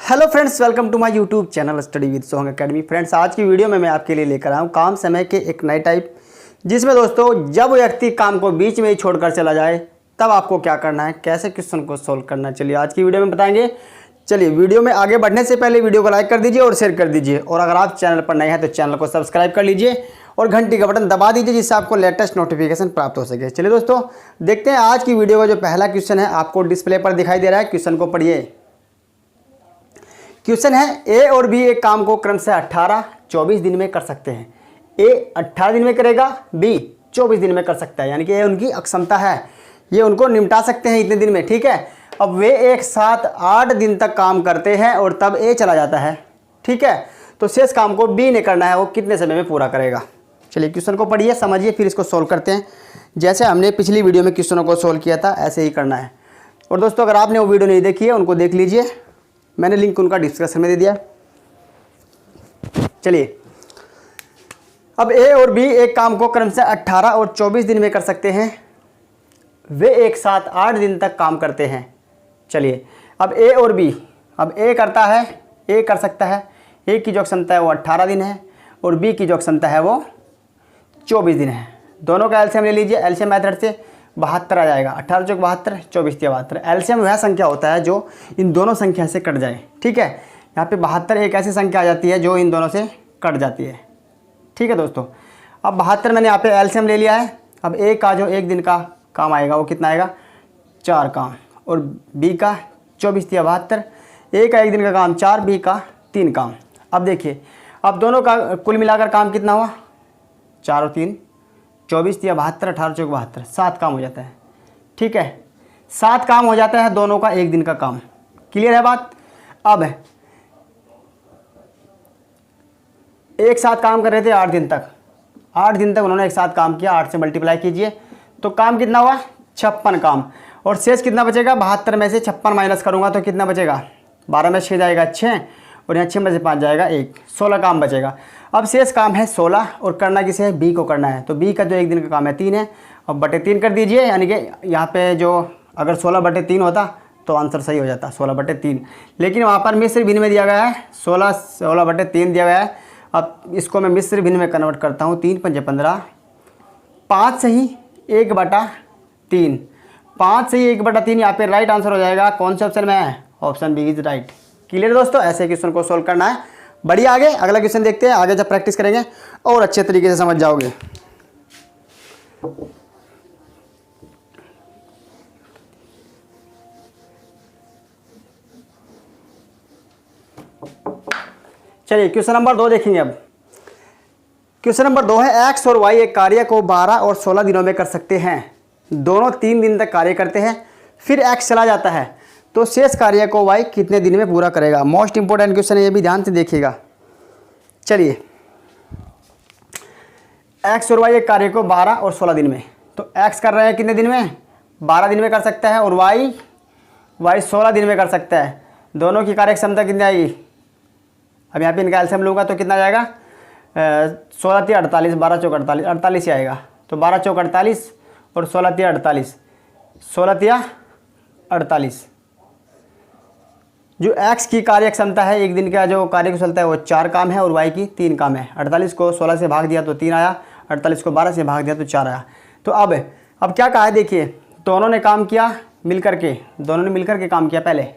Hello friends, welcome to my YouTube channel study with Sohang academy. Friends, आज की video में मैं आपके लिए लेकर आया हूँ काम समय के एक नए टाइप, जिसमें दोस्तों जब व्यक्ति काम को बीच में ही छोड़कर चला जाए तब आपको क्या करना है, कैसे क्वेश्चन को सोल्व करना है। चलिए आज की वीडियो में बताएंगे। चलिए वीडियो में आगे बढ़ने से पहले वीडियो को लाइक कर दीजिए और शेयर कर दीजिए, और अगर आप चैनल पर नए हैं तो चैनल को सब्सक्राइब कर लीजिए और घंटी का बटन दबा दीजिए, जिससे आपको लेटेस्ट नोटिफिकेशन प्राप्त हो सके। चलिए दोस्तों देखते हैं आज की वीडियो का जो पहला क्वेश्चन है, आपको डिस्प्ले पर दिखाई दे रहा है। क्वेश्चन को पढ़िए। क्वेश्चन है, ए और बी एक काम को क्रम से 18-24 दिन में कर सकते हैं। ए 18 दिन में करेगा, बी 24 दिन में कर सकता है, यानी कि ये उनकी अक्षमता है, ये उनको निपटा सकते हैं इतने दिन में। ठीक है, अब वे एक साथ 8 दिन तक काम करते हैं और तब ए चला जाता है। ठीक है, तो शेष काम को बी ने करना है, वो कितने समय में पूरा करेगा। चलिए क्वेश्चन को पढ़िए, समझिए, फिर इसको सोल्व करते हैं। जैसे हमने पिछली वीडियो में क्वेश्चनों को सोल्व किया था ऐसे ही करना है। और दोस्तों अगर आपने वो वीडियो नहीं देखी है उनको देख लीजिए, मैंने लिंक उनका डिस्क्रिप्शन में दे दिया। चलिए, अब ए और बी एक काम को क्रम से 18 और 24 दिन में कर सकते हैं। वे एक साथ 8 दिन तक काम करते हैं। चलिए, अब ए और बी, अब ए करता है, ए कर सकता है, ए की जो क्षमता है वो 18 दिन है और बी की जो क्षमता है वो 24 दिन है। दोनों का एलसीएम ले लीजिए। एलसीएम मेथड से 72 आ जाएगा। 18 चौक 72, 24 तिया 72। एलसीएम वह संख्या होता है जो इन दोनों संख्या से कट जाए। ठीक है, यहाँ पे 72 एक ऐसी संख्या आ जाती है जो इन दोनों से कट जाती है। ठीक है दोस्तों, अब 72 मैंने यहाँ पे एलसीएम ले लिया है। अब ए का जो एक दिन का काम आएगा वो कितना आएगा, 4 काम, और बी का 24 तिया 72। ए का एक दिन का काम 4, बी का 3 काम। अब देखिए, अब दोनों का कुल मिलाकर काम कितना हुआ, 4 और 3 24 तिया 72, 18 चौक 72, 7 काम हो जाता है। ठीक है, 7 काम हो जाता है दोनों का एक दिन का काम। क्लियर है बात। अब एक साथ काम कर रहे थे 8 दिन तक, 8 दिन तक उन्होंने एक साथ काम किया। 8 से मल्टीप्लाई कीजिए तो काम कितना हुआ, 56 काम। और शेष कितना बचेगा, 72 में से 56 माइनस करूंगा तो कितना बचेगा, 12 में 6 जाएगा 6, और यहाँ 6 में से 5 जाएगा 1, 16 काम बचेगा। अब शेष काम है 16, और करना किसे है, बी को करना है। तो बी का जो एक दिन का काम है 3 है, अब बटे 3 कर दीजिए, यानी कि यहाँ पे जो अगर 16 बटे 3 होता तो आंसर सही हो जाता, 16 बटे 3। लेकिन वहाँ पर मिश्र भिन्न में दिया गया है 16 बटे 3 दिया गया है। अब इसको मैं मिश्र भिन्न में कन्वर्ट करता हूँ। 3 पंजे 15, 5 सही 1 बटा 3, 5 सही 1 बटा 3 यहाँ पे राइट आंसर हो जाएगा। कौन से ऑप्शन में है, option B is right. Clear दोस्तों, ऐसे क्वेश्चन को सोल्व करना है। बढ़िया, आगे अगला क्वेश्चन देखते हैं। आगे जब प्रैक्टिस करेंगे और अच्छे तरीके से समझ जाओगे। चलिए क्वेश्चन नंबर 2 देखेंगे। अब क्वेश्चन नंबर 2 है, एक्स और वाई एक कार्य को 12 और 16 दिनों में कर सकते हैं। दोनों 3 दिन तक कार्य करते हैं, फिर एक्स चला जाता है, तो शेष कार्य को वाई कितने दिन में पूरा करेगा। मोस्ट इंपोर्टेंट क्वेश्चन है, ये भी ध्यान से देखिएगा। चलिए, एक्स और वाई एक कार्य को 12 और 16 दिन में, तो एक्स कर रहे हैं कितने दिन में, 12 दिन में कर सकता है, और वाई 16 दिन में कर सकता है। दोनों की कार्य क्षमता कितनी आएगी, अब यहाँ पे इनका एलसीएम लूँगा तो कितना जाएगा, 16 तिया 48, 12 चौक 48, 48 ही आएगा। तो 12 चौक 48 और 16 तिया 48, 16 तिया 48। जो एक्स की कार्य क्षमता है, एक दिन का जो कार्य कुशलता है वो 4 काम है, और वाई की 3 काम है। 48 को 16 से भाग दिया तो 3 आया, 48 को 12 से भाग दिया तो 4 आया। तो अब क्या कहा है, देखिए दोनों ने काम किया मिलकर के, दोनों ने मिलकर के काम किया। पहले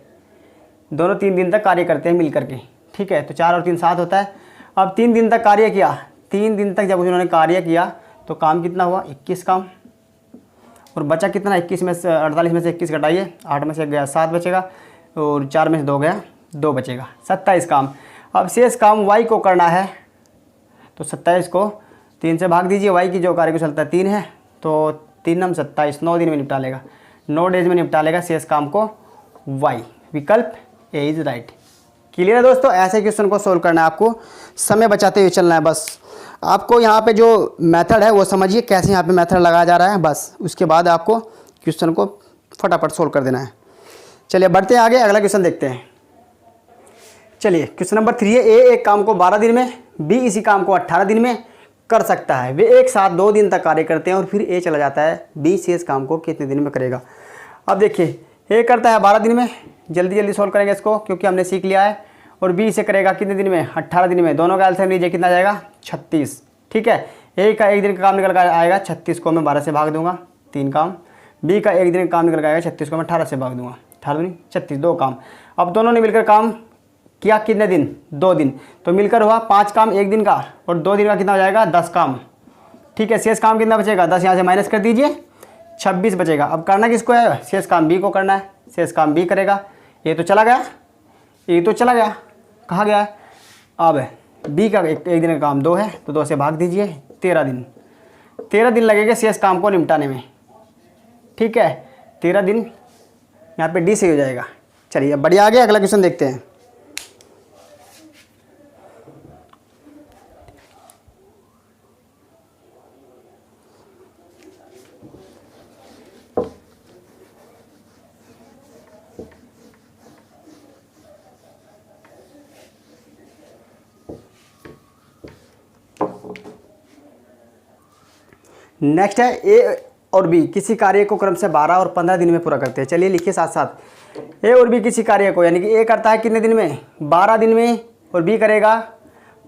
दोनों 3 दिन तक कार्य करते हैं मिलकर के। ठीक है, तो 4 और 3 7 होता है। अब 3 दिन तक कार्य किया, 3 दिन तक जब उन्होंने कार्य किया तो काम कितना हुआ, 21 काम, और बचा कितना, 21 में से 48 में से 21 घटाइए, 8 में से गया 7 बचेगा, और 4 में से 2 गया 2 बचेगा, 27 काम। अब शेष काम वाई को करना है, तो 27 को 3 से भाग दीजिए। वाई की जो कार्य कुशलता 3 है, तो 3 नम 27, 9 दिन में निपटा लेगा, 9 डेज में निपटा लेगा शेष काम को वाई। विकल्प ए इज राइट। क्लियर है दोस्तों, ऐसे क्वेश्चन को सोल्व करना है आपको, समय बचाते हुए चलना है। बस आपको यहाँ पे जो मेथड है वो समझिए, कैसे यहाँ पे मेथड लगाया जा रहा है, बस उसके बाद आपको क्वेश्चन को फटाफट सोल्व कर देना है। चलिए बढ़ते हैं आगे, अगला क्वेश्चन देखते हैं। चलिए क्वेश्चन नंबर 3 है, ए एक काम को 12 दिन में, बी इसी काम को 18 दिन में कर सकता है। वे एक साथ 2 दिन तक कार्य करते हैं और फिर ए चला जाता है, बी शेष काम को कितने दिन में करेगा। अब देखिए ए करता है 12 दिन में, जल्दी जल्दी सोल्व करेंगे इसको क्योंकि हमने सीख लिया है। और बी इसे करेगा कितने दिन में, 18 दिन में। दोनों का एलसीएम लीजिए, कितना जाएगा, 36। ठीक है, ए का एक दिन का काम निकल कर आएगा 36 को मैं 12 से भाग दूंगा, 3 काम। बी का एक दिन का काम निकल कर आएगा 36 को मैं 18 से भाग दूंगा, 18 दूनी 36, 2 काम। अब दोनों ने मिलकर काम किया कितने दिन, 2 दिन। तो मिलकर हुआ 5 काम एक दिन का, और 2 दिन का कितना हो जाएगा, 10 काम। ठीक है, शेष काम कितना बचेगा, 10 यहाँ से माइनस कर दीजिए, 26 बचेगा। अब करना किसको है, शेष काम बी को करना है। शेष काम बी करेगा। ये तो चला गया, ये तो चला गया, कहाँ गया है। अब बी का एक दिन का काम 2 है, तो 2 से भाग दीजिए, 13 दिन। 13 दिन लगेगा शेष काम को निपटाने में। ठीक है, 13 दिन यहाँ पे डी से हो जाएगा। चलिए अब बढ़िया, आगे अगला क्वेश्चन देखते हैं। नेक्स्ट है ए और बी किसी कार्य को क्रम से 12 और 15 दिन में पूरा करते हैं। चलिए लिखिए साथ साथ। ए और बी किसी कार्य को, यानी कि ए करता है कितने दिन में, 12 दिन में, और बी करेगा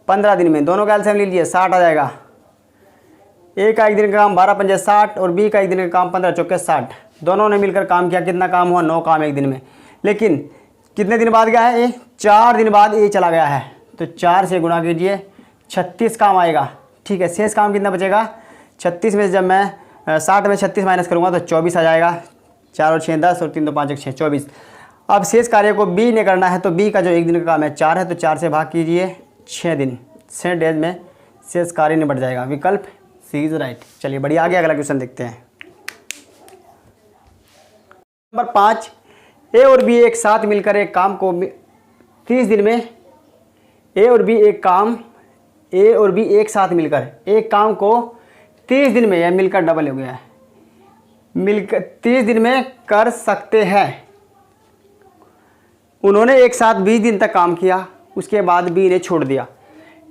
15 दिन में। दोनों का एलसीएम ले लीजिए, 60 आ जाएगा। ए का एक दिन का काम 12 पंजे 60, और बी का एक दिन का काम 15 चौके 60। दोनों ने मिलकर काम किया, कितना काम हुआ, 9 काम एक दिन में। लेकिन कितने दिन बाद गया है ए, 4 दिन बाद ए चला गया है, तो 4 से गुणा कीजिए, 36 काम आएगा। ठीक है, शेष काम कितना बचेगा, 36 में से जब मैं 60 में 36 माइनस करूँगा तो 24 आ जाएगा। 4 और 6 10, और 3 2 5 1 6, 24। अब शेष कार्य को बी ने करना है, तो बी का जो एक दिन का काम है 4 है, तो 4 से भाग कीजिए, 6 दिन, 6 डेज में शेष कार्य निपट जाएगा। विकल्प सी इज राइट। चलिए बढ़िया, आगे अगला क्वेश्चन देखते हैं। नंबर 5, ए और बी एक साथ मिलकर एक काम को 30 दिन में, ए और बी एक साथ मिलकर एक काम को 30 दिन में, यह मिलकर डबल हो गया है, मिलकर 30 दिन में कर सकते हैं। उन्होंने एक साथ 20 दिन तक काम किया, उसके बाद बी ने छोड़ दिया।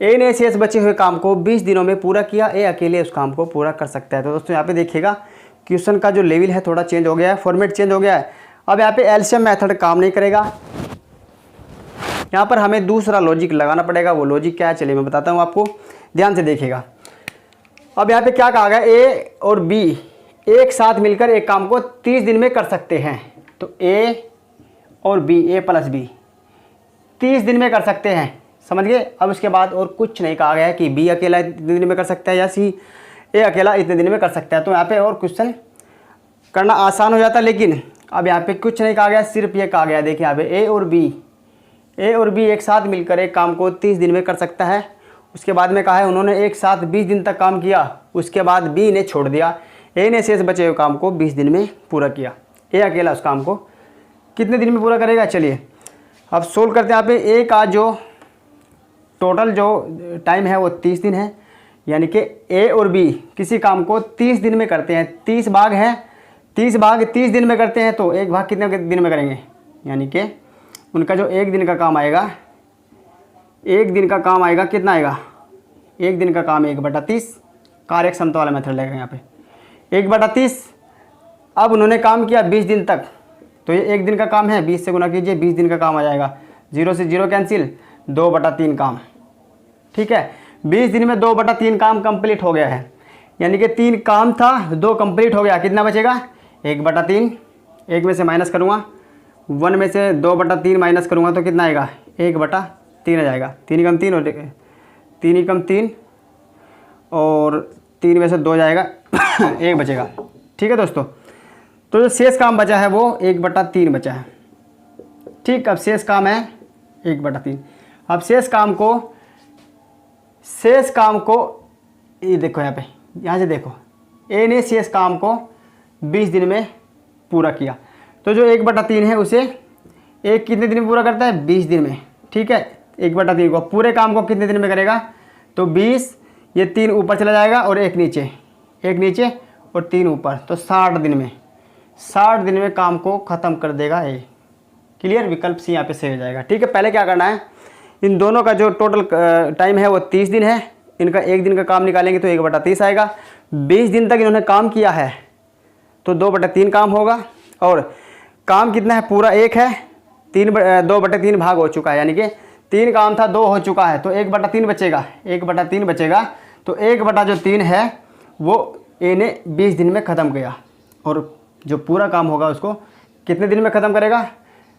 ए ने शेष बचे हुए काम को 20 दिनों में पूरा किया। ए अकेले उस काम को पूरा कर सकता है। तो दोस्तों यहाँ पे देखिएगा क्वेश्चन का जो लेवल है थोड़ा चेंज हो गया है, फॉर्मेट चेंज हो गया है। अब यहाँ पे एलसीएम मेथड काम नहीं करेगा, यहाँ पर हमें दूसरा लॉजिक लगाना पड़ेगा। वो लॉजिक क्या है, चलिए मैं बताता हूँ आपको, ध्यान से देखिएगा। अब यहाँ पे क्या कहा गया, ए और बी एक साथ मिलकर एक काम को 30 दिन में कर सकते हैं। तो ए और बी, ए प्लस बी 30 दिन में कर सकते हैं, समझ गए। अब उसके बाद और कुछ नहीं कहा गया है कि बी अकेला इतने दिन में कर सकता है या सी ए अकेला इतने दिन में कर सकता है। तो यहाँ पे और क्वेश्चन करना आसान हो जाता है, लेकिन अब यहाँ पे कुछ नहीं कहा गया, सिर्फ ये कहा गया, देखिए यहाँ पे ए और बी एक साथ मिलकर एक काम को 30 दिन में कर सकता है। उसके बाद में कहा है उन्होंने एक साथ 20 दिन तक काम किया, उसके बाद बी ने छोड़ दिया। ए ने शेष बचे हुए काम को 20 दिन में पूरा किया। ए अकेला उस काम को कितने दिन में पूरा करेगा, चलिए अब सोल्व करते हैं। यहाँ पे ए का जो टोटल जो टाइम है वो 30 दिन है, यानी कि ए और बी किसी काम को 30 दिन में करते हैं। 30 भाग है, 30 भाग 30 दिन में करते हैं, तो एक भाग कितने दिन में करेंगे, यानी कि उनका जो एक दिन का काम आएगा, एक दिन का काम आएगा कितना आएगा, एक दिन का काम 1/30, कार्य क्षमता वाला मेथड लगेगा यहाँ पे 1/30। अब उन्होंने काम किया 20 दिन तक, तो ये एक दिन का काम है, 20 से गुना कीजिए, 20 दिन का काम आ जाएगा। 0 से 0 कैंसिल, 2/3 काम। ठीक है, 20 दिन में 2/3 काम कंप्लीट हो गया है, यानी कि 3 काम था, 2 कंप्लीट हो गया। कितना बचेगा, 1/3। 1 में से माइनस करूँगा, 1 में से 2/3 माइनस करूँगा तो कितना आएगा, 1/3 आ जाएगा। 3 कम 3 और 3 कम 3 और 3 में से 2 जाएगा 1 बचेगा। ठीक है दोस्तों, तो जो शेष काम बचा है वो 1/3 बचा है। ठीक, अब शेष काम है 1/3। अब शेष काम को ये देखो, यहाँ से देखो, ए ने शेष काम को 20 दिन में पूरा किया, तो जो 1/3 है उसे एक कितने दिन में पूरा करता है, 20 दिन में। ठीक है, 1/3 को पूरे काम को कितने दिन में करेगा, तो 20, ये 3 ऊपर चला जाएगा और एक नीचे और 3 ऊपर, तो 60 दिन में काम को ख़त्म कर देगा ए। क्लियर, विकल्प सी यहाँ पे सही हो जाएगा। ठीक है, पहले क्या करना है, इन दोनों का जो टोटल टाइम है वो 30 दिन है, इनका एक दिन का काम निकालेंगे तो 1/30 आएगा। 20 दिन तक इन्होंने काम किया है तो 2/3 काम होगा, और काम कितना है पूरा एक है, 2/3 भाग हो चुका है, यानी कि 3 काम था 2 हो चुका है, तो 1/3 बचेगा, 1/3 बचेगा। तो 1/3 है वो ए ने 20 दिन में ख़त्म किया, और जो पूरा काम होगा उसको कितने दिन में ख़त्म करेगा,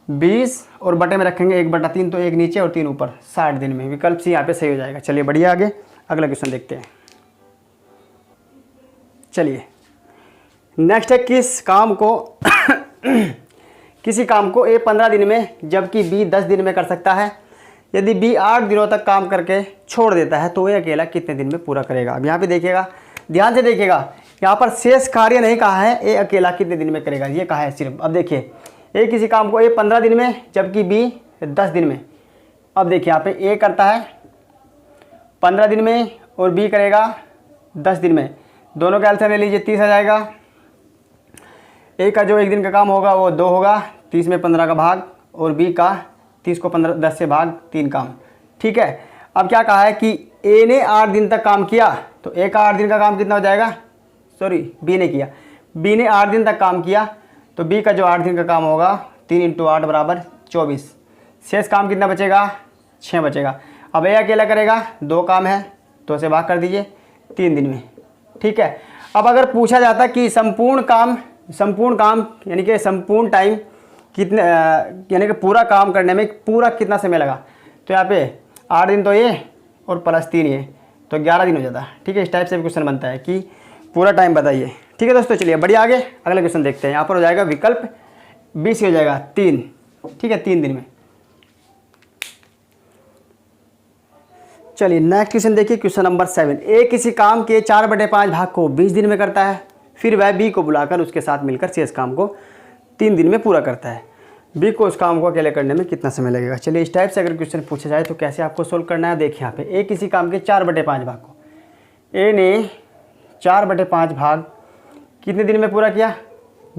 20 और बटे में रखेंगे 1/3, तो 1 नीचे और 3 ऊपर, 60 दिन में। विकल्प सी यहाँ पे सही हो जाएगा। चलिए बढ़िया, आगे अगला क्वेश्चन देखते हैं। चलिए नेक्स्ट है, किसी काम को ए 15 दिन में जबकि बी 10 दिन में कर सकता है। यदि बी 8 दिनों तक काम करके छोड़ देता है तो ए अकेला कितने दिन में पूरा करेगा। अब यहाँ पे देखिएगा, ध्यान से देखिएगा, यहाँ पर शेष कार्य नहीं कहा है, ए अकेला कितने दिन में करेगा, ये कहा है सिर्फ। अब देखिए, ए किसी काम को ए 15 दिन में जबकि बी 10 दिन में। अब देखिए यहाँ पे ए करता है 15 दिन में और बी करेगा 10 दिन में, दोनों का एलसीएम ले लीजिए, 30 आ जाएगा। ए का जो 1 दिन का काम होगा वो 2 होगा, 30 में 15 का भाग, और बी का 30 को 10 से भाग 3 काम। ठीक है, अब क्या कहा है कि ए ने 8 दिन तक काम किया, तो ए का 8 दिन का काम कितना हो जाएगा, सॉरी बी ने किया, बी ने 8 दिन तक काम किया, तो बी का जो 8 दिन का काम होगा 3 × 8 बराबर 24। शेष काम कितना बचेगा, 6 बचेगा। अब ए अकेला करेगा, 2 काम है, 2 से भाग कर दीजिए, 3 दिन में। ठीक है, अब अगर पूछा जाता कि संपूर्ण काम यानी कि संपूर्ण टाइम कितने, यानी कि पूरा काम करने में पूरा कितना समय लगा, तो यहाँ पे 8 दिन तो ये और प्लस 3 ये, तो 11 दिन हो जाता है। ठीक है, इस टाइप से भी क्वेश्चन बनता है कि पूरा टाइम बताइए। ठीक है दोस्तों, चलिए बढ़िया, आगे अगला क्वेश्चन देखते हैं। यहाँ पर हो जाएगा विकल्प 20 हो जाएगा 3। ठीक है, 3 दिन में। चलिए नेक्स्ट क्वेश्चन देखिए, क्वेश्चन नंबर 7। ए किसी काम के 4/5 भाग को 20 दिन में करता है, फिर वह बी को बुलाकर उसके साथ मिलकर शेष काम को 3 दिन में पूरा करता है। बी को उस काम को अकेले करने में कितना समय लगेगा। चलिए इस टाइप से अगर क्वेश्चन पूछा जाए तो कैसे आपको सोल्व करना है। देखिए यहाँ पे, ए किसी काम के 4/5 भाग को, ए ने 4/5 भाग कितने दिन में पूरा किया,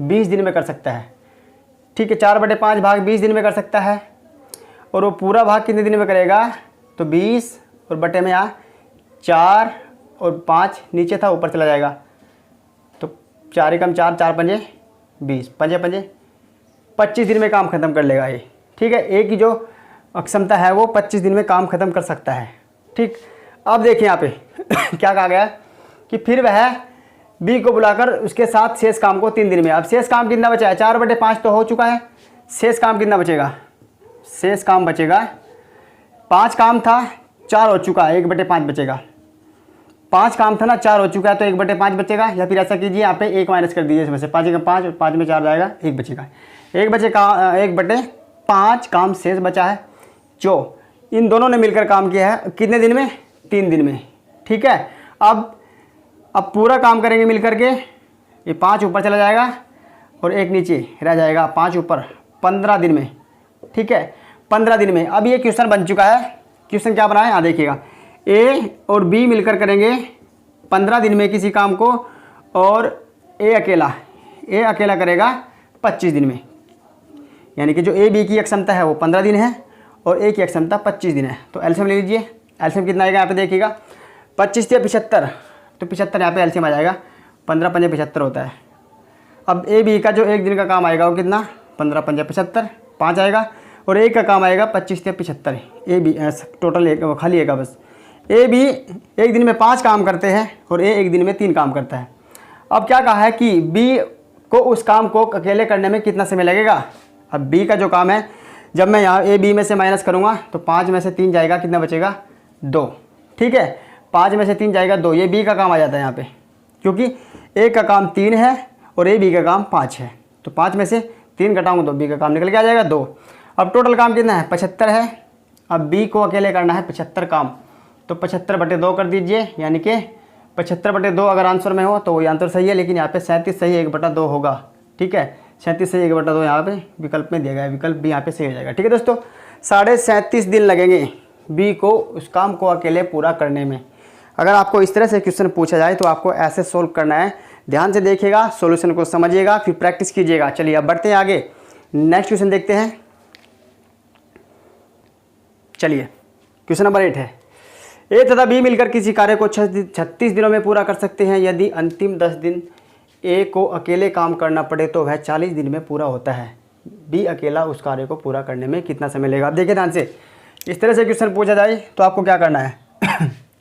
20 दिन में कर सकता है। ठीक है, 4/5 भाग 20 दिन में कर सकता है, और वो पूरा भाग कितने दिन में करेगा, तो 20 और बटे में यहाँ 4 और 5 नीचे था, ऊपर चला जाएगा, तो 4 × 4 4 × 5 20, 5 × 5 25 दिन में काम ख़त्म कर लेगा ये। ठीक है, ए की जो क्षमता है वो 25 दिन में काम ख़त्म कर सकता है। ठीक, अब देखिए यहाँ पे क्या कहा गया कि फिर वह बी को बुलाकर उसके साथ शेष काम को 3 दिन में। अब शेष काम कितना बचा है, 4/5 तो हो चुका है, शेष काम कितना बचेगा, शेष काम बचेगा 5 काम था, 4 हो चुका है, 1/5 बचेगा। 5 काम था ना, 4 हो चुका है, तो 1/5 बचेगा। या फिर ऐसा कीजिए, यहाँ पे 1 माइनस कर दीजिए इसमें से, 5 × 5 और 5 में 4 जाएगा, 1 बचेगा। 1/5 काम शेष बचा है, जो इन दोनों ने मिलकर काम किया है कितने दिन में, 3 दिन में। ठीक है, अब पूरा काम करेंगे मिल करके, ये 5 ऊपर चला जाएगा और 1 नीचे रह जाएगा, 5 ऊपर, 15 दिन में। ठीक है, 15 दिन में। अब ये क्वेश्चन बन चुका है। क्वेश्चन क्या बना है, यहाँ देखिएगा, ए और बी मिलकर करेंगे 15 दिन में किसी काम को, और ए अकेला करेगा 25 दिन में। यानी कि जो ए बी की क्षमता है वो 15 दिन है और ए की क्षमता 25 दिन है। तो एलसीएम ले लीजिए, एलसीएम कितना आएगा यहाँ पे देखिएगा, 25 से 75, तो 75 यहाँ पे एलसीएम आ जाएगा, 15 × 5 = 75 होता है। अब ए बी का जो 1 दिन का काम आएगा वो कितना, 15 × 5 = 75, 5 आएगा, और ए का काम आएगा 25 से 75। ए बी टोटल एक खाली एक बस। ए बी 1 दिन में 5 काम करते हैं और ए 1 दिन में 3 काम करता है। अब क्या कहा है कि बी को उस काम को अकेले करने में कितना समय लगेगा। अब बी का जो काम है, जब मैं यहाँ ए बी में से माइनस करूँगा तो 5 में से 3 जाएगा, कितना बचेगा, 2। ठीक है, 5 में से 3 जाएगा 2, ये बी का काम आ जाता है यहाँ पे, क्योंकि ए का काम 3 है और ए बी का काम 5 है, तो 5 में से 3 घटाऊँगा तो बी का काम निकल के आ जाएगा 2। अब टोटल काम कितना है, 75 है। अब बी को अकेले करना है 75 काम, तो 75/2 कर दीजिए, यानी कि 75/2 अगर आंसर में हो तो वही आंसर सही है, लेकिन यहाँ पे 37 सही 1/2 होगा। ठीक है, 37 सही 1/2 यहाँ पे विकल्प में दिया गया है, विकल्प भी यहाँ पे सही हो जाएगा। ठीक है दोस्तों, 37.5 दिन लगेंगे बी को उस काम को अकेले पूरा करने में। अगर आपको इस तरह से क्वेश्चन पूछा जाए तो आपको ऐसे सोल्व करना है। ध्यान से देखिएगा, सॉल्यूशन को समझिएगा, फिर प्रैक्टिस कीजिएगा। चलिए अब बढ़ते हैं आगे, नेक्स्ट क्वेश्चन देखते हैं। चलिए क्वेश्चन नंबर 8 है, ए तथा बी मिलकर किसी कार्य को 36 दिनों में पूरा कर सकते हैं। यदि अंतिम 10 दिन ए को अकेले काम करना पड़े तो वह 40 दिन में पूरा होता है। बी अकेला उस कार्य को पूरा करने में कितना समय लेगा। अब देखिए ध्यान से, इस तरह से क्वेश्चन पूछा जाए तो आपको क्या करना है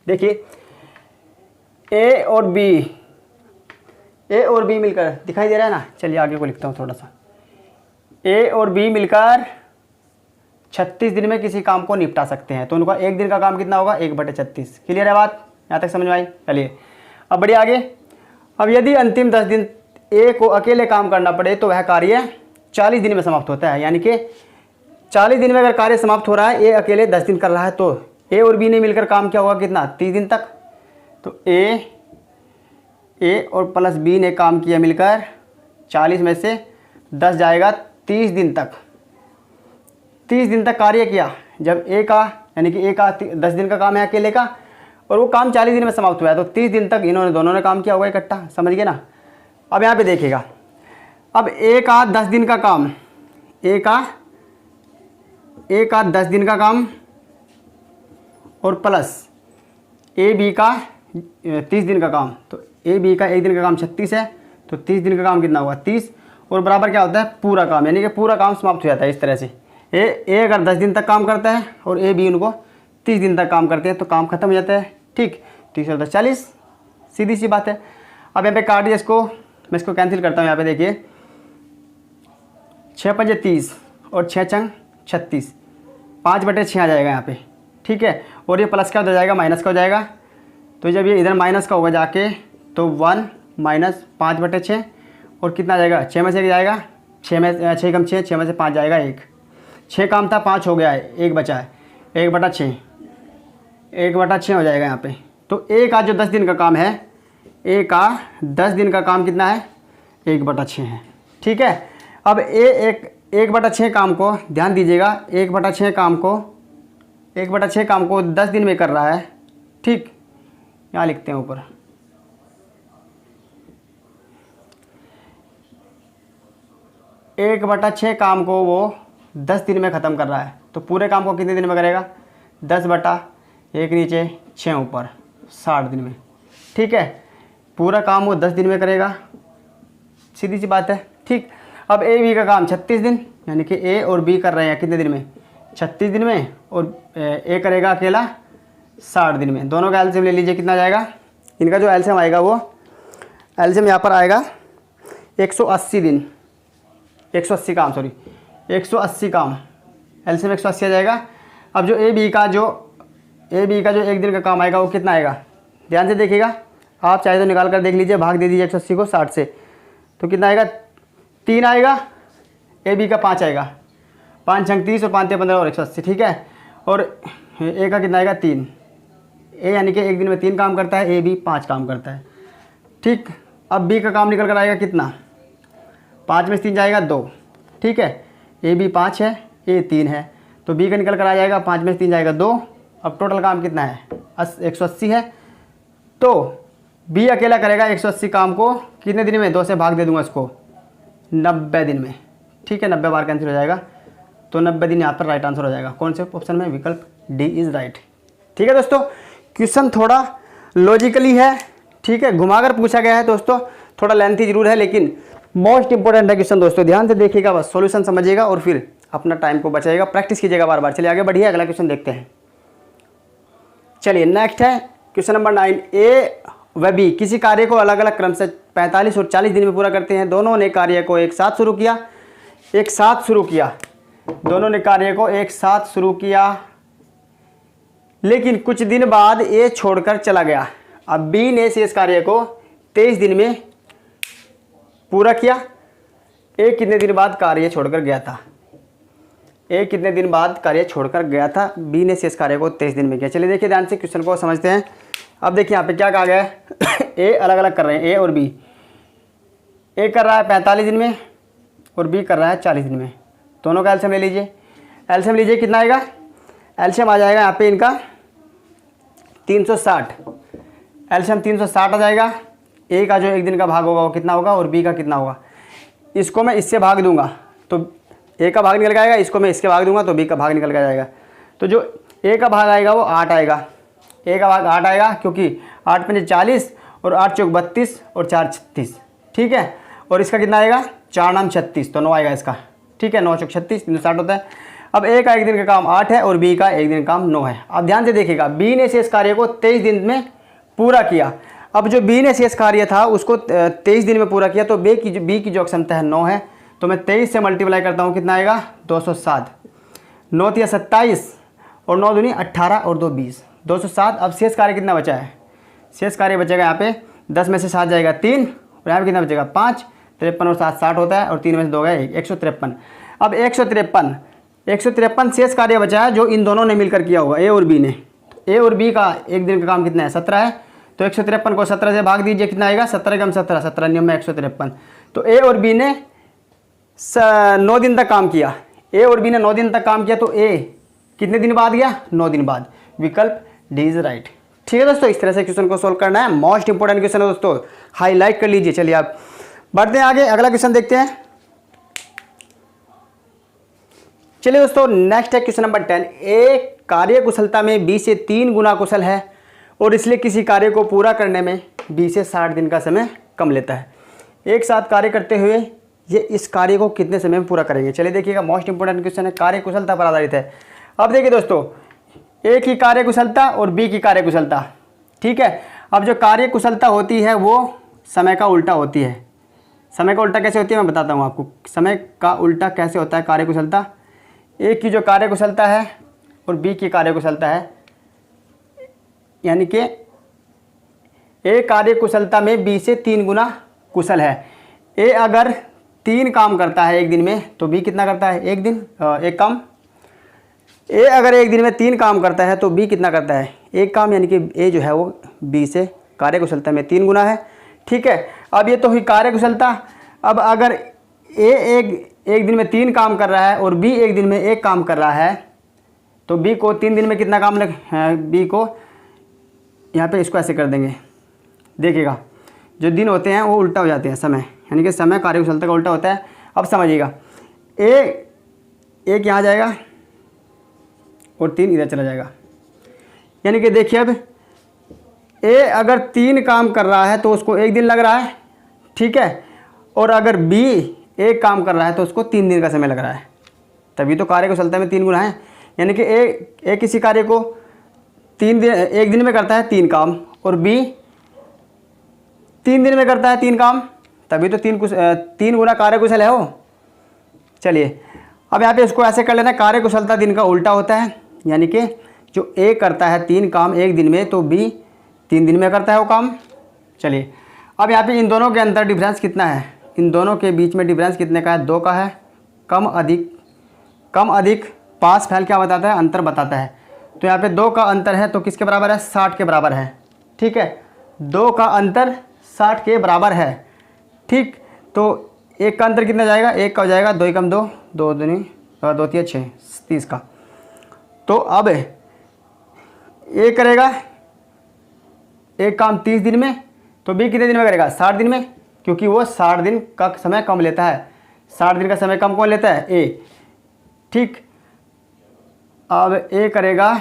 देखिए ए और बी मिलकर, दिखाई दे रहा है ना, चलिए आगे को लिखता हूँ थोड़ा सा। ए और बी मिलकर 36 दिन में किसी काम को निपटा सकते हैं, तो उनका एक दिन का काम कितना होगा, 1/36। क्लियर है बात, यहाँ तक समझ में आई। चलिए अब बढ़िए आगे। अब यदि अंतिम 10 दिन ए को अकेले काम करना पड़े तो वह कार्य 40 दिन में समाप्त होता है। यानी कि 40 दिन में अगर कार्य समाप्त हो रहा है, ए अकेले 10 दिन कर रहा है, तो ए और बी ने मिलकर काम क्या होगा, कितना, 30 दिन तक। तो ए और प्लस बी ने काम किया मिलकर 40 में से 10 जाएगा 30 दिन तक। 30 दिन तक कार्य किया। जब ए का यानी कि ए का 10 दिन का काम है अकेले का, और वो काम 40 दिन में समाप्त हुआ है, तो 30 दिन तक इन्होंने दोनों ने काम किया होगा इकट्ठा, समझ गए ना। अब यहाँ पे देखिएगा, अब ए का 10 दिन का काम, ए का 10 दिन का काम और प्लस ए बी का 30 दिन का काम, तो ए बी का एक दिन का काम 36 है, तो 30 दिन का काम कितना होगा, 30, और बराबर क्या होता है, पूरा काम, यानी कि पूरा काम समाप्त हो जाता है। इस तरह से ए अगर 10 दिन तक काम करता है और ए बी उनको 30 दिन तक काम करते हैं, तो काम खत्म हो जाता है। ठीक, 30 और 10 40, सीधी सी बात है। अब यहाँ पे काट दिया इसको, मैं इसको कैंसिल करता हूँ। यहाँ पे देखिए 6 पंजे 30 और 6 चंग 36, 5/6 आ जाएगा यहाँ पे। ठीक है, और ये प्लस का हो जाएगा, माइनस का हो जाएगा। तो जब ये इधर माइनस का होगा जाके, तो 1 माइनस 5/6, और कितना जाएगा, 6 में से जाएगा, 6 में 6 कम 6, 6 में से 5 जाएगा 1। 6 काम था, 5 हो गया है, 1 बचा है, 1/6, 1/6 हो जाएगा यहाँ पे। तो ए का जो 10 दिन का काम है, ए का 10 दिन का काम कितना है, 1/6 है। ठीक है, अब ए 1/6 काम को, ध्यान दीजिएगा, 1/6 काम को 10 दिन में कर रहा है। ठीक, यहाँ लिखते हैं ऊपर, एक बटा 6 काम को वो 10 दिन में ख़त्म कर रहा है, तो पूरे काम को कितने दिन में करेगा, 10/1 नीचे 6 ऊपर, 60 दिन में। ठीक है, पूरा काम वो 10 दिन में करेगा, सीधी सी बात है। ठीक, अब ए बी का काम 36 दिन, यानी कि ए और बी कर रहे हैं कितने दिन में, 36 दिन में, और ए करेगा अकेला 60 दिन में। दोनों का एलसीएम ले लीजिए, कितना जाएगा, इनका जो एलसीएम आएगा वो एलसीएम यहाँ पर आएगा 180 दिन, 180 काम, सॉरी 180 काम, एलसीएम 180 आ जाएगा। अब जो ए बी का जो एक दिन का काम आएगा वो कितना आएगा, ध्यान से देखिएगा, आप चाहे तो निकाल कर देख लीजिए, भाग दे दीजिए 180 को 60 से, तो कितना आएगा, 3 आएगा। ए बी का 5 आएगा, 5 छंग 30 और 5 15 और 180। ठीक है, और ए का कितना आएगा, 3। ए यानी कि एक दिन में 3 काम करता है, ए बी 5 काम करता है। ठीक, अब बी का काम निकल कर आएगा कितना, 5 में से 3 जाएगा 2। ठीक है, ए बी 5 है, ए 3 है, तो बी का निकल कर आ जाएगा 5 में से 3 जाएगा 2। अब टोटल काम कितना है, 180 है, तो बी अकेला करेगा 180 काम को कितने दिन में, 2 से भाग दे दूंगा इसको, 90 दिन में। ठीक है, 90 बार कैंसिल हो जाएगा, तो 90 दिन यहाँ पर राइट आंसर हो जाएगा। कौन से ऑप्शन में, विकल्प डी इज़ राइट। ठीक है दोस्तों, क्वेश्चन थोड़ा लॉजिकली है, ठीक है, घुमाकर पूछा गया है दोस्तों, थोड़ा लेंथी जरूर है, लेकिन मोस्ट इंपॉर्टेंट है क्वेश्चन दोस्तों। ध्यान से देखिएगा, बस सॉल्यूशन समझिएगा और फिर अपना टाइम को बचाइएगा, प्रैक्टिस कीजिएगा बार बार। चलिए आगे बढ़िए, अगला क्वेश्चन देखते हैं। चलिए नेक्स्ट है क्वेश्चन नंबर 9। ए व बी किसी कार्य को अलग अलग क्रम से 45 और 40 दिन में पूरा करते हैं। दोनों ने कार्य को एक साथ शुरू किया, दोनों ने कार्य को एक साथ शुरू किया, लेकिन कुछ दिन बाद ए छोड़कर चला गया। अब बी ने शेष कार्य को 23 दिन में पूरा किया। ए कितने दिन बाद कार्य छोड़कर गया था, ए कितने दिन बाद कार्य छोड़कर गया था, बी ने शेष कार्य को 23 दिन में किया। चलिए देखिए ध्यान से क्वेश्चन को समझते हैं। अब देखिए यहाँ पे क्या कहा गया है ए अलग अलग कर रहे हैं, ए और बी। ए कर रहा है 45 दिन में और बी कर रहा है 40 दिन में। दोनों का एलसीएम ले लीजिए, एलसीएम लीजिए, कितना आएगा, एलसीएम आ जाएगा यहाँ पे इनका 360, एलसीएम 360 आ जाएगा। ए का जो एक दिन का भाग होगा वो कितना होगा और बी का कितना होगा, इसको मैं इससे भाग दूंगा तो ए का भाग निकल के आएगा, इसको मैं इसके भाग दूंगा तो बी का भाग निकल के जाएगा। तो जो ए का भाग आएगा वो 8 आएगा, ए का भाग 8 आएगा, क्योंकि 8 पंजे 40 और 8 चौक 32 और 4 36। ठीक है, और इसका कितना आएगा, 4 नाम 36, तो 9 आएगा इसका। ठीक है, 9 चौक 36, 3 60 होता है। अब ए का एक दिन का काम 8 है और बी का एक दिन का काम 9 है। अब ध्यान से देखिएगा, बी ने शेष कार्य को 23 दिन में पूरा किया। अब जो बी ने शेष कार्य था उसको 23 दिन में पूरा किया, तो बी की जो क्षमता है 9 है, तो मैं 23 से मल्टीप्लाई करता हूँ, कितना आएगा 207। 9 तिया 27 और 9 दूनी 18 और 2 20, 207। अब शेष कार्य कितना बचा है, शेष कार्य बचेगा यहाँ पे 10 में से 7 जाएगा 3 और यहाँ पे कितना बचेगा 5, 53 और 7 60 होता है और 3 में से 2 गए 153। अब 153 शेष कार्य बचा है जो इन दोनों ने मिलकर किया होगा, ए और बी ने। ए और बी का एक दिन का काम कितना है 17 है, तो 153 को 17 से भाग दीजिए, कितना आएगा 17 कम 17, 17 नियम में 153। तो ए और बी ने 9 दिन तक काम किया, ए और बी ने 9 दिन तक काम किया, तो ए कितने दिन बाद गया 9 दिन बाद। विकल्प डी इज राइट। ठीक है दोस्तों, इस तरह से क्वेश्चन को सोल्व करना है, मोस्ट इंपोर्टेंट क्वेश्चन है दोस्तों, हाईलाइट कर लीजिए। चलिए आप बढ़ते हैं आगे, अगला क्वेश्चन देखते हैं। चलिए दोस्तों, नेक्स्ट है क्वेश्चन नंबर 10। ए कार्य कुशलता में बी से 3 गुना कुशल है और इसलिए किसी कार्य को पूरा करने में बी से 60 दिन का समय कम लेता है। एक साथ कार्य करते हुए ये इस कार्य को कितने समय में पूरा करेंगे। चलिए देखिएगा, मोस्ट इंपोर्टेंट क्वेश्चन है, कार्य कुशलता पर आधारित है। अब देखिए दोस्तों, ए की कार्य कुशलता और बी की कार्य कुशलता, ठीक है। अब जो कार्य कुशलता होती है वो समय का उल्टा होती है। समय का उल्टा कैसे होती है मैं बताता हूँ आपको। समय का उल्टा कैसे होता है कार्य कुशलता, ए की जो कार्य कुशलता है और बी की कार्य कुशलता है, यानी कि ए कार्य कुशलता में बी से 3 गुना कुशल है। ए अगर 3 काम करता है एक दिन में तो बी कितना करता है एक काम। ए अगर एक दिन में 3 काम करता है तो बी कितना करता है एक काम, यानी कि ए जो है वो बी से कार्य कुशलता में 3 गुना है। ठीक है, अब ये तो हुई कार्य कुशलता। अब अगर ए एक दिन में 3 काम कर रहा है और बी एक दिन में 1 काम कर रहा है, तो बी को 3 दिन में कितना काम लग, बी को यहाँ पे इसको ऐसे कर देंगे। देखिएगा, जो दिन होते हैं वो उल्टा हो जाते हैं समय, यानी कि समय कार्य कुशलता का उल्टा होता है। अब समझिएगा, एक यहाँ जाएगा और 3 इधर चला जाएगा, यानी कि देखिए अब ए अगर 3 काम कर रहा है तो उसको 1 दिन लग रहा है, ठीक है, और अगर बी 1 काम कर रहा है तो उसको 3 दिन का समय लग रहा है। तभी तो कार्य कुशलता में 3 गुना है, यानी कि ए किसी कार्य को 1 दिन में करता है 3 काम और बी 3 दिन में करता है 3 काम, तभी तो 3 गुना कार्य कुशल है वो। चलिए अब यहाँ पे इसको ऐसे कर लेना, कार्य कुशलता दिन का उल्टा होता है, यानी कि जो ए करता है 3 काम एक दिन में तो बी 3 दिन में करता है वो काम। चलिए अब यहाँ पे इन दोनों के अंदर डिफरेंस कितना है, इन दोनों के बीच में डिफरेंस कितने का है 2 का है। कम अधिक पास फैल क्या बताता है, अंतर बताता है। तो यहाँ पे 2 का अंतर है तो किसके बराबर है 60 के बराबर है। ठीक है, 2 का अंतर 60 के बराबर है। ठीक, तो 1 का अंतर कितना जाएगा, 1 का हो जाएगा 2 कम 2, 2 दूनी 2 3 6 30 का। तो अब ए करेगा 1 काम 30 दिन में, तो बी कितने दिन में करेगा 60 दिन में, क्योंकि वो 60 दिन का समय कम लेता है। 60 दिन का समय कम कौन लेता है, ए। ठीक, अब ए करेगा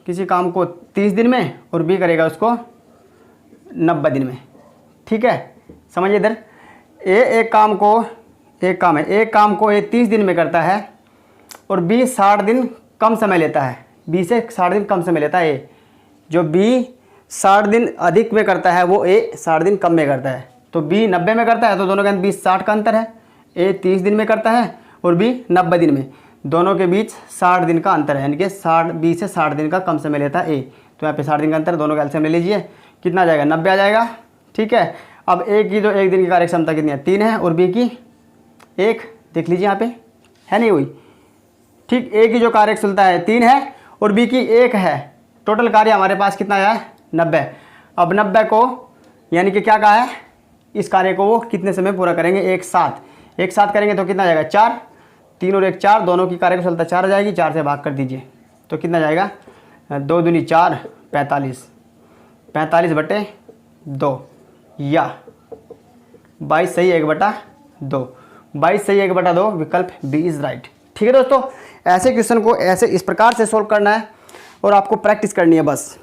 किसी काम को 30 दिन में और बी करेगा उसको 90 दिन में। ठीक है, समझिए इधर, एक काम को ए 30 दिन में करता है और बी 60 दिन कम समय लेता है, बी से 60 दिन कम समय लेता है ए। जो बी 60 दिन अधिक में करता है वो ए 60 दिन कम में करता है। तो बी 90 में करता है तो दोनों के अंदर 20-60 का अंतर है। ए 30 दिन में करता है और बी 90 दिन में, दोनों के बीच 60 दिन का अंतर है, यानी कि 20 से 60 दिन का कम समय लेता है ए। तो यहाँ पे 60 दिन का अंतर, दोनों का एलसीएम ले लीजिए, कितना आ जाएगा 90 आ जाएगा। ठीक है, अब ए की जो एक दिन की कार्य क्षमता कितनी है 3 है और बी की 1, देख लीजिए यहाँ पे है नहीं हुई। ठीक, ए की जो कार्य क्षमता है 3 है और बी की 1 है, टोटल कार्य हमारे पास कितना आया है 90। अब 90 को यानी कि क्या कहा है, इस कार्य को वो कितने समय पूरा करेंगे, एक साथ करेंगे तो कितना जाएगा 4, 3 और 1 4, दोनों की कार्य कुशलता 4 आ जाएगी, 4 से भाग कर दीजिए तो कितना जाएगा 2 दूनी 4 45 बटे 2 या 22 सही 1/2, 22 सही 1/2, विकल्प बी इज राइट। ठीक है दोस्तों, ऐसे क्वेश्चन को ऐसे इस प्रकार से सोल्व करना है और आपको प्रैक्टिस करनी है बस।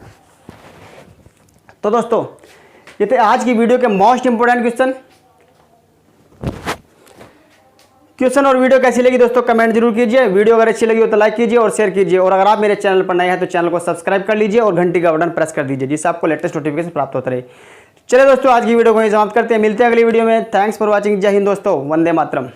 तो दोस्तों ये थे आज की वीडियो के मोस्ट इंपोर्टेंट क्वेश्चन। क्वेश्चन और वीडियो कैसी लगी दोस्तों कमेंट जरूर कीजिए। वीडियो अगर अच्छी लगी हो तो लाइक कीजिए और शेयर कीजिए, और अगर आप मेरे चैनल पर नए हैं तो चैनल को सब्सक्राइब कर लीजिए और घंटी का बटन प्रेस कर दीजिए, जिससे आपको लेटेस्ट नोटिफिकेशन प्राप्त होता रहे। चलिए दोस्तों, आज की वीडियो को यहीं समाप्त करते हैं, मिलते हैं अगली वीडियो में। Thanks for watching. जय हिंद दोस्तों, वंदे मातरम।